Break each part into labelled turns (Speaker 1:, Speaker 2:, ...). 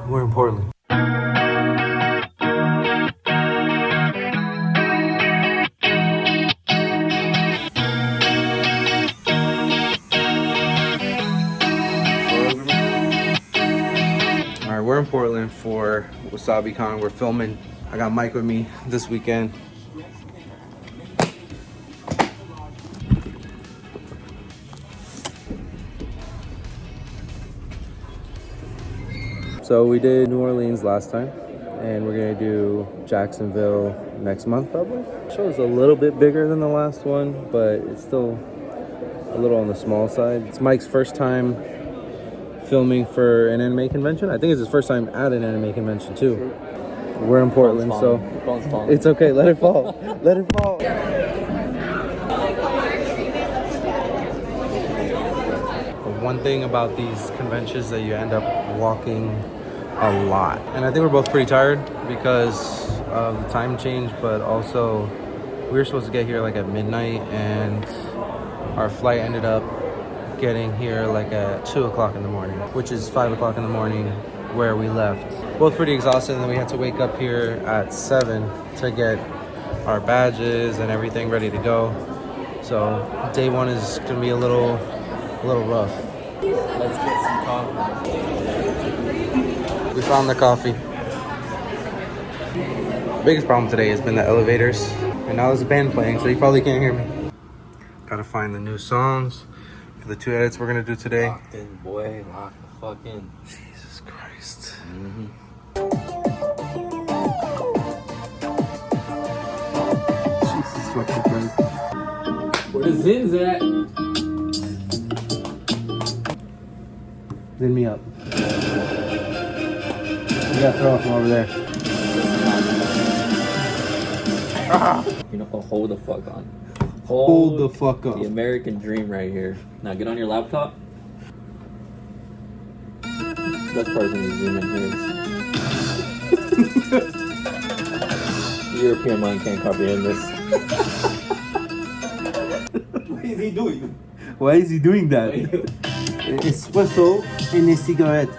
Speaker 1: We're in Portland. Alright, we're in Portland for WasabiCon. We're filming. I got Mike with me this weekend. So we did New Orleans last time, and we're gonna do Jacksonville next month probably. The show is a little bit bigger than the last one, but it's still a little on the small side. It's Mike's first time filming for an anime convention. I think it's his first time at an anime convention too. We're in Portland, so it's okay. Let it fall. Let it fall. One thing about these conventions that you end up walking a lot, and I think we're both pretty tired because of the time change, but also we were supposed to get here like at midnight, and our flight ended up getting here like at 2 o'clock in the morning, which is 5 o'clock in the morning where we left. Both pretty exhausted, and then we had to wake up here at 7 to get our badges and everything ready to go. So day one is gonna be a little rough.
Speaker 2: Let's get some coffee.
Speaker 1: We found the coffee. Biggest problem today has been the elevators, and now there's a band playing, so you probably can't hear me. Gotta find the new songs for the 2 edits we're gonna do today.
Speaker 2: Locked in, boy. Lock the fuck in.
Speaker 1: Jesus Christ. Jesus fucking Christ.
Speaker 2: Where the Zins at?
Speaker 1: Zin me up. You gotta throw it from over there.
Speaker 2: You know, hold the fuck on.
Speaker 1: Hold the fuck up.
Speaker 2: The American dream right here. Now get on your laptop. Best part is when you zoom in here. The European mind can't comprehend this. What is he doing?
Speaker 1: Why is he doing that? Espresso and a cigarette.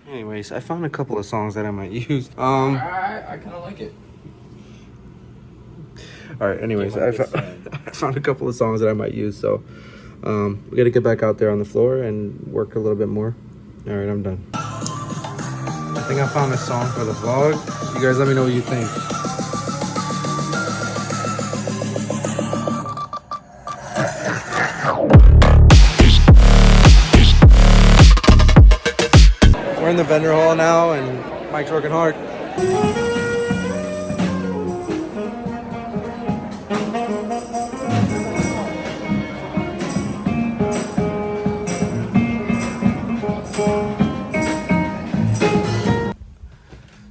Speaker 1: Anyways, I found a couple of songs that I might use.
Speaker 2: I kind of like it.
Speaker 1: All right. Anyways, I found a couple of songs that I might use. So we got to get back out there on the floor and work a little bit more. All right, I'm done. I think I found a song for the vlog. You guys, let me know what you think. We're in the vendor hall now, and Mike's working hard.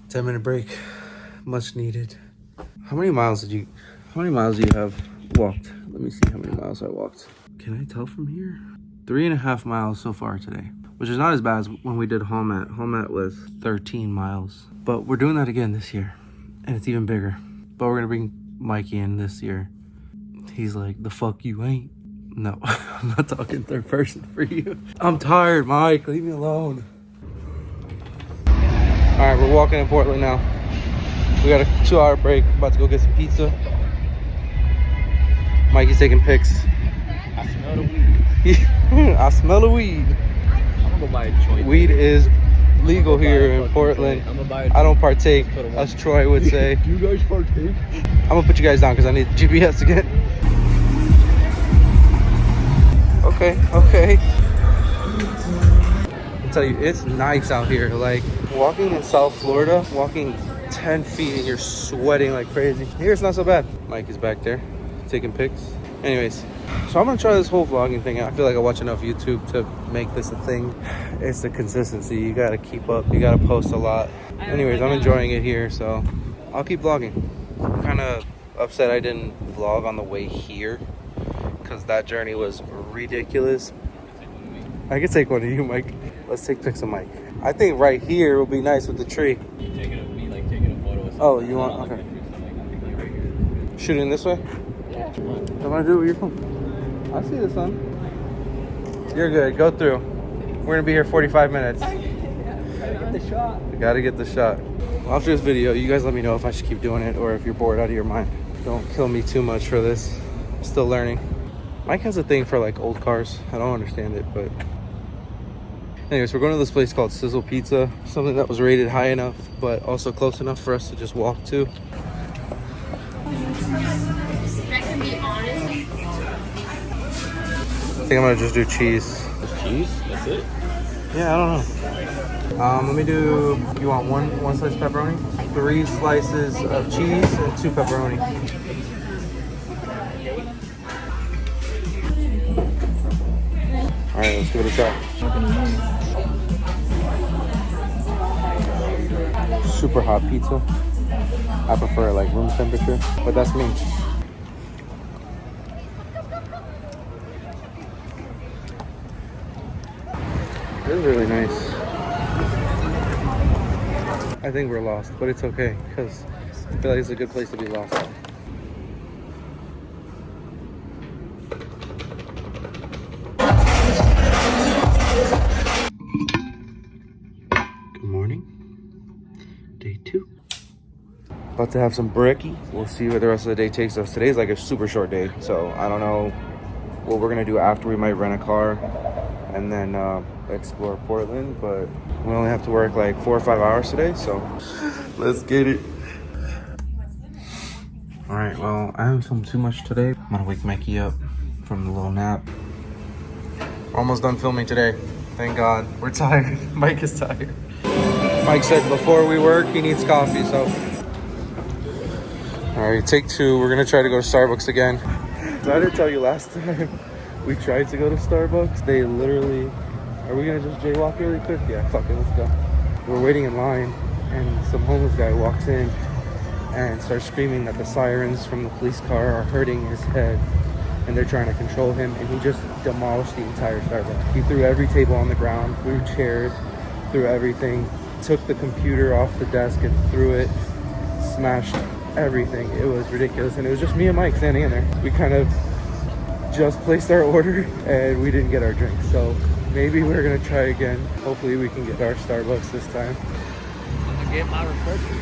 Speaker 1: 10-minute break, much needed. How many miles do you have walked? Let me see how many miles I walked. Can I tell from here? 3.5 miles so far today, which is not as bad as when we did Hallmat. Hallmat was 13 miles, but we're doing that again this year, and it's even bigger. But we're gonna bring Mikey in this year. He's like, the fuck you ain't. No, I'm not talking third person for you. I'm tired, Mike, leave me alone. All right, we're walking in Portland now. We got a 2-hour break, about to go get some pizza. Mikey's taking pics.
Speaker 2: I smell the weed.
Speaker 1: I smell the weed.
Speaker 2: I'm gonna go buy a joint.
Speaker 1: Weed is legal here in Portland.
Speaker 2: I'm gonna buy a
Speaker 1: I don't partake, as Troy would say.
Speaker 2: Do you guys partake?
Speaker 1: I'm gonna put you guys down because I need the GPS again. Okay. I'll tell you, it's nice out here. Like, walking in South Florida, walking 10 feet and you're sweating like crazy. Here it's not so bad. Mike is back there taking pics. Anyways, so I'm gonna try this whole vlogging thing. I feel like I watch enough YouTube to make this a thing. It's the consistency. You gotta keep up. You gotta post a lot. Anyways, I'm enjoying it here, so I'll keep vlogging. I'm kind of upset I didn't vlog on the way here because that journey was ridiculous. I could take one of you, Mike. Let's take pics of Mike. I think right here will be nice with the tree.
Speaker 2: Taking a photo.
Speaker 1: Oh, you want? Okay. Shooting this way?
Speaker 2: Yeah.
Speaker 1: What am I do with your phone? I see the sun. You're good. Go through. We're gonna be here 45 minutes.
Speaker 3: the shot.
Speaker 1: I gotta get the shot. Well, after this video, you guys let me know if I should keep doing it or if you're bored out of your mind. Don't kill me too much for this. I'm still learning. Mike has a thing for like old cars. I don't understand it, but anyways, we're going to this place called Sizzle Pizza. Something that was rated high enough, but also close enough for us to just walk to.
Speaker 4: That can be honest.
Speaker 1: I think I'm gonna just do cheese.
Speaker 3: Just cheese? That's it?
Speaker 1: Yeah, I don't know. Let me do, you want one slice of pepperoni? 3 slices of cheese and 2 pepperoni. All right, let's give it a try. Super hot pizza. I prefer like room temperature, but that's me. This is really nice. I think we're lost, but it's okay because I feel like it's a good place to be lost. Good morning. Day 2. About to have some brekkie. We'll see where the rest of the day takes us. Today's like a super short day, so I don't know what we're gonna do after. We might rent a car and then explore Portland, but we only have to work like 4 or 5 hours today, so let's get it. All right, well, I haven't filmed too much today. I'm gonna wake Mikey up from the little nap. Almost done filming today. Thank God. We're tired. Mike is tired. Mike said before we work, he needs coffee, so. All right, take 2. We're gonna try to go to Starbucks again. So I didn't tell you last time we tried to go to Starbucks. They literally, are we gonna just jaywalk really quick? Yeah, fuck it, let's go. We're waiting in line and some homeless guy walks in and starts screaming that the sirens from the police car are hurting his head and they're trying to control him, and he just demolished the entire Starbucks. He threw every table on the ground, threw chairs, threw everything, took the computer off the desk and threw it, smashed everything. It was ridiculous, and it was just me and Mike standing in there. We kind of just placed our order and we didn't get our drink, so maybe we're gonna try again. Hopefully we can get our Starbucks this time.
Speaker 3: I'm gonna get my refresher.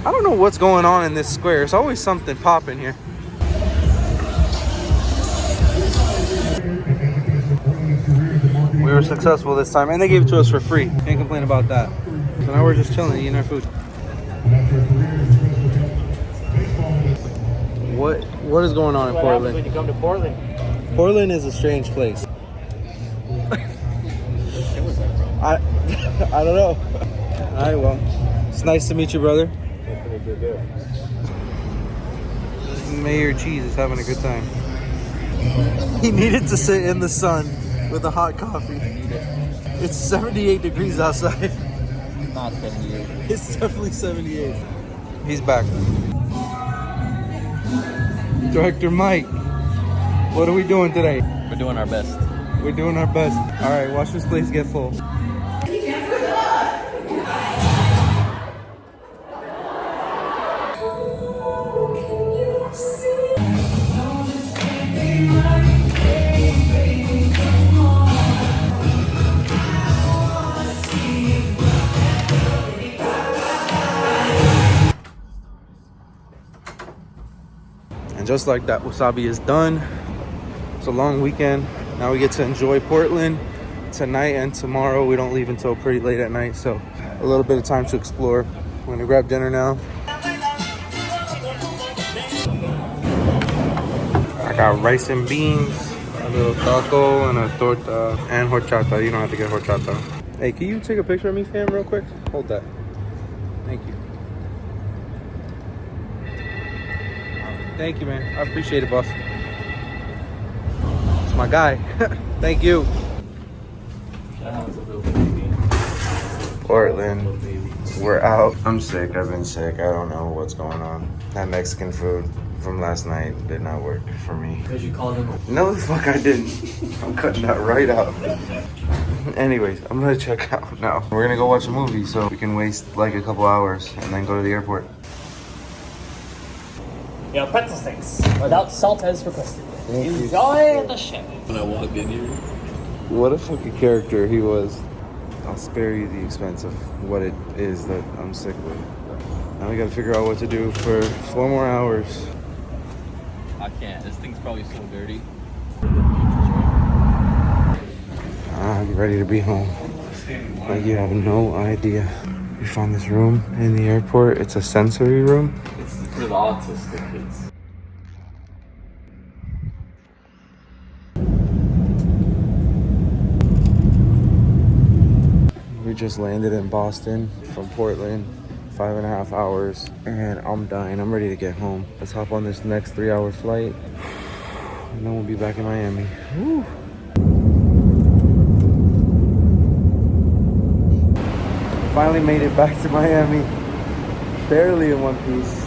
Speaker 1: I don't know what's going on in this square. There's always something popping here. We were successful this time, and they gave it to us for free. Can't complain about that. So now we're just chilling, eating our food. What is going on in Portland?
Speaker 3: When you come to Portland.
Speaker 1: Portland is a strange place. I don't know. All right, well, it's nice to meet you, brother. Mayor Cheese is having a good time. He needed to sit in the sun with a hot coffee. It's 78 degrees outside.
Speaker 3: Not 78.
Speaker 1: It's definitely 78. He's back. Director Mike, what are we doing today?
Speaker 3: We're doing our best.
Speaker 1: We're doing our best. All right, watch this place get full. And just like that, wasabi is done. It's a long weekend. Now we get to enjoy Portland tonight and tomorrow. We don't leave until pretty late at night, so a little bit of time to explore. We're gonna grab dinner now. I got rice and beans, a little taco, and a torta, and horchata. You don't have to get horchata. Hey, can you take a picture of me, fam, real quick? Hold that. Thank you. Thank you, man. I appreciate it, boss. It's my guy. Thank you. Portland. We're out. I'm sick. I've been sick. I don't know what's going on. That Mexican food from last night did not work for me.
Speaker 3: Because you called him.
Speaker 1: No, the fuck I didn't. I'm cutting that right out. Anyways, I'm gonna check out now. We're gonna go watch a movie so we can waste like a couple hours and then go to the airport.
Speaker 3: Yeah, pretzel sticks without salt as requested.
Speaker 1: Thank you.
Speaker 3: Enjoy the show. When I walked in here,
Speaker 1: What a fucking character he was. I'll spare you the expense of what it is that I'm sick with. Now we gotta figure out what to do for 4 more hours.
Speaker 3: I can't. This thing's probably so dirty.
Speaker 1: I'm ready to be home. Like, you have no idea. We found this room in the airport. It's a sensory room.
Speaker 3: It's for the autistic kids.
Speaker 1: We just landed in Boston from Portland, 5.5 hours, and I'm dying. I'm ready to get home. Let's hop on this next 3-hour flight, and then we'll be back in Miami. Woo. Finally made it back to Miami, barely in one piece.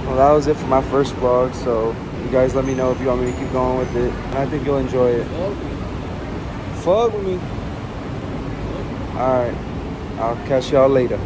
Speaker 1: Well, that was it for my first vlog, so you guys let me know if you want me to keep going with it, and I think you'll enjoy it. Fuck with me. All right, I'll catch y'all later.